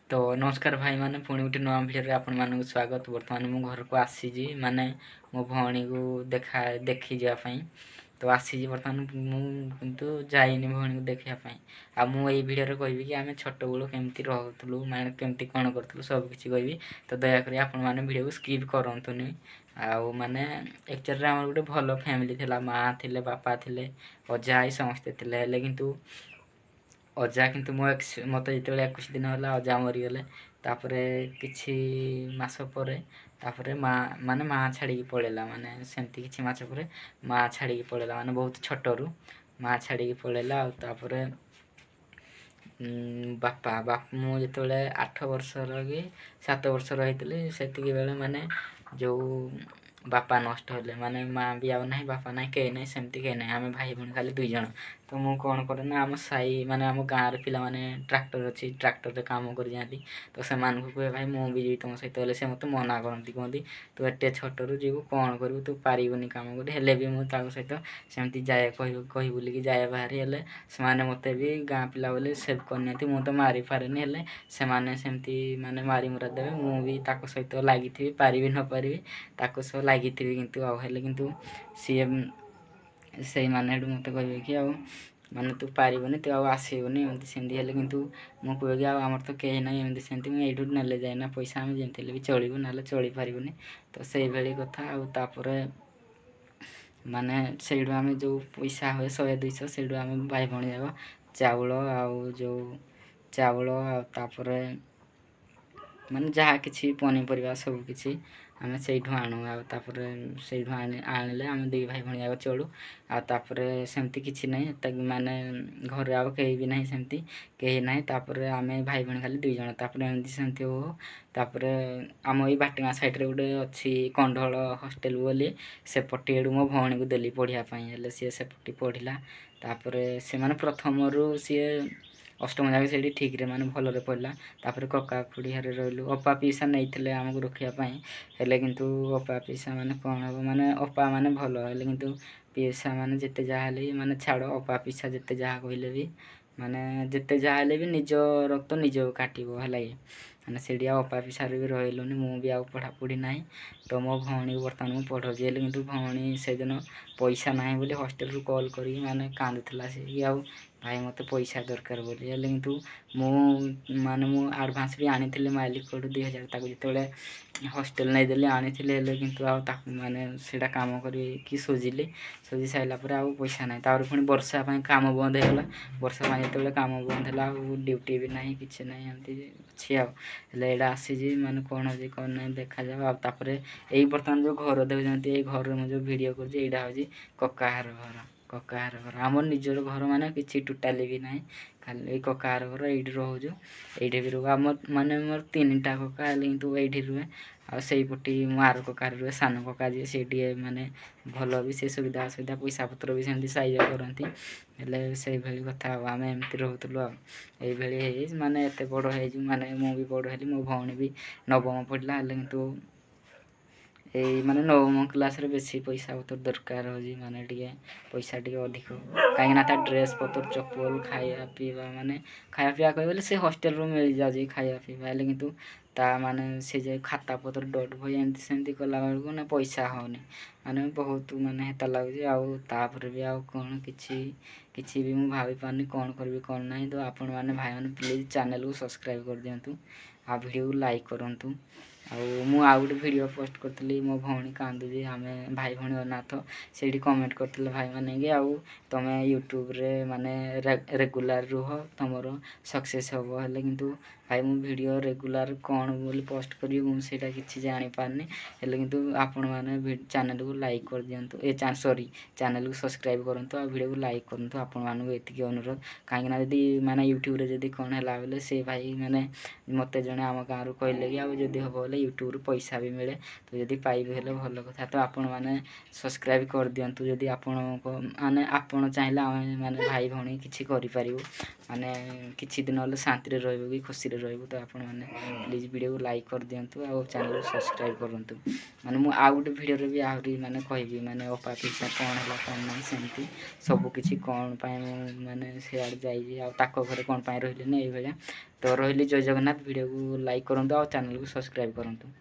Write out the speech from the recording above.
तो नमस्कार भाई माने पुणी गोटे नुआ भिडियो आपण मानक स्वागत। बर्तमान मु घर को आसी माने मो भौणी को देखी जावाई तो आसी बर्तमान मु किंतु जाइनी भौणी को देखापी। आ मु ये भिडियो कहबी कि आम छोट बेलू केमती रोलु माने केमती कौन करूँ सब किसी कहबी। तो दयाकोरी आपण मैंने भिडियो को स्किप करतुनि। आउ माने एक्चुअली आम गोटे भल फैमिली थिला, माँ थिले बापा थिले अजा आई समस्ते थिले हेले किंतु अजा किंतु मत जो 21 दिन है अजा मरीगले। तापरे किछि मास परे तापरे माँ माने माँ छाड़ी पड़ेला माने सेमती किछि मास परे माँ छाड़ी पड़ेला माने बहुत छोटरू माँ छाड़ी पड़ेला। तापरे बापा मु जो 8 वर्षर कि 7 वर्षर होइतले सेतिकी बेले माने जो बापा नष्ट होले माने माँ भी आउ ना बापा ना कहीं ना सेमती कहीं ना आम भाई भूणी खाली 2 जन। तो मु कौन करे ना आम साई माने आम गाँव पिला माने ट्रैक्टर अच्छी ट्रैक्टर रे काम कर जाती। तो से कहे भाई मु भी जी तुम सहित से मत मना करती कहती तू एटे छोटू जीव कौन करू तू पारिबनी काम कर हेले भी मुझे सहित सेमती जाए कही बोलिकी जाए बाहर हेले से मत भी गाँ पिला बोले सेव करनी मु तो मारी पारेनि हेले से सेमती माने मारी मुरा देवे मु भी ताको सहित लगी पारि न पारि ताको सह लगी किंतु आउ हेले किंतु सी से माने मत कहे कि आउ माने तू पारिबनी तू आसबनी एमती सेमती हेले किंतु मु कहे कि आमर तो कहीं ना एमती सेमती मुझे यूँ नेले जाए पैसा आम जमी भी चलू ना चली पारिबनी। तो से भाई कथा आउे माने से आम जो पैसा हुए 100-200 से आम भाई भौणी जाक चाउल आउ जो चाउल आउे माने जहाँ किसी पनीपरिया सब किसी आम से आणु से आनिले आम 2 भाई भौणी जाक चलू। आउे सेमती किसी ना माने घर आउ कहीं भी ना सेमती कहीं ना आम भाई भौणी खाली 2 जन। एमती सेमती हो तापर आम ये बाटेगा साइड गोटे अच्छी कंढल हॉस्टल बोली सेपटी एडू मो भौणी को देली पढ़ाई सी सेपटी पढ़ला। तापर से माने प्रथम रु सी अष्टम जाके से ठीक रे माने भल पढ़ला। तापर कका खुड़ी हरे रही अपा पीसा नहीं आमको रखापी हेले किंतु अपा पीसा माने कौन हम माने अपा माने भल हेले किंतु पीसा माने जिते जहाँ माने छाड़ अपा पीसा जिते जहाँ कहले भी माने जिते जहाँ भी निज रक्त निज काटो है माने से अपा पीसा भी रही मु भी आउ पढ़ा पढ़ी ना। तो मो भौणी बर्तमान मुझे पढ़ाऊँगी हेले किंतु भौणी से दिन पैसा ना बोली हॉस्टल रू कॉल करी माने कांदुला से आउ भाई मत पैसा दरकार बोली हेले किंतु मु माने मु एडवांस भी आनी मालिक को 2000 ताको जिते हॉस्टल नहीं देली आनी हेले किंतु आउ माने सेटा काम करी सुझिली सुझी सारा पर आउ पैसा ना तापर पुणी वर्षा काम बंद होगा वर्षा जो काम बंद है ड्यूटी भी ना कि ना एमती अच्छी आए आसी माने कौन हो कौन ना देखा जाओ। आउे यही बर्तमान जो घर देखते घर में जो भिड कर ककार घर ककार घर आम निजर घर माने किसी टोटाली भी ना खाली ककार घर ये रोजु ये भी रुह आम माने मोर 3टा कका किंतु ये रुहे आईपटी मो आर ककार रुहे सान कका जी से माने भल भी से सुविधा असुविधा पैसा पत्र भी सेमती साइज करती हेले से भाई कथा आम एमती रोलु ये माने एत बड़ हो माने मु भी बड़ हेली मो भौणी भी नवम पढ़ला किंतु यही माने 9म क्लास रे बेसी पैसा पतर दरकार हो माने पैसा टी अधिक कहीं ड्रेस पतर चप्पल खाया पीवा माने खाया पीवा कह से हॉस्टल रू मिल जाए खाया पीवा किंतु ता माने से जे खाता पतर डट भाई एमती सेमती कला बेलू ना पैसा होनी माने बहुत माने हेता लगे आउे भी आउ कौन किसी भी मुझे भाभी पारनी कौन करी कौन ना। तो आपण मैंने भाई मैंने प्लीज चैनल को सब्सक्राइब कर दिंतु आ वीडियो को लाइक करूँ। आउ गोटे वीडियो पोस्ट करी मो भौणी कांदुची आम भाई भौणी अनाथ से कमेंट करते भाई मैंने कि आउ तुम यूट्यूब रे माने रेगुलर रुह तुमर सक्सेस हम हेले किंतु भाई मु वीडियो रेगुलर कौन बोली पोस्ट करी मुझे किसी जानी पारनी हेले किंतु आपण मैंने चैनल को लाइक कर दिंतु ए सॉरी चैनल को सब्सक्राइब करूँ आ वीडियो को लाइक करूँ आपण मानक एतिक अनुरोध कहीं जदि माने यूट्यूब रे जदि कौन है बोले से भाई मैंने मत जड़े आम गाँव कहले कि आदि हम बोले यूट्यूब रू पैसा भी मिले तो जदि पाइबे हेले भल कथा। तो आपण मैंने सब्सक्राइब कर दिंतु जदि आपण माने आपण चाहिए आम माने भाई भौणी किसी करें माने किसी दिन हेल्ले शांति रही कि खुशी रही। तो आपण मैंने प्लीज वीडियो को लाइक कर दिंतु आ चैनल को सब्सक्राइब करूँ माने मु आउ गोटे वीडियो भी आहरी माने कहबी माने अपा पीसा कौन है कौन ना सेमती सबकि कौन माने सियाड़े जाइए घरे कौन रही ये भाया। ତ ରହିଲି, ଜୟ ଜଗନ୍ନାଥ। ଭିଡ଼ିଓକୁ ଲାଇକ୍ କରନ୍ତୁ ଆଉ ଚ୍ୟାନେଲକୁ ସବସ୍କ୍ରାଇବ୍ କରନ୍ତୁ।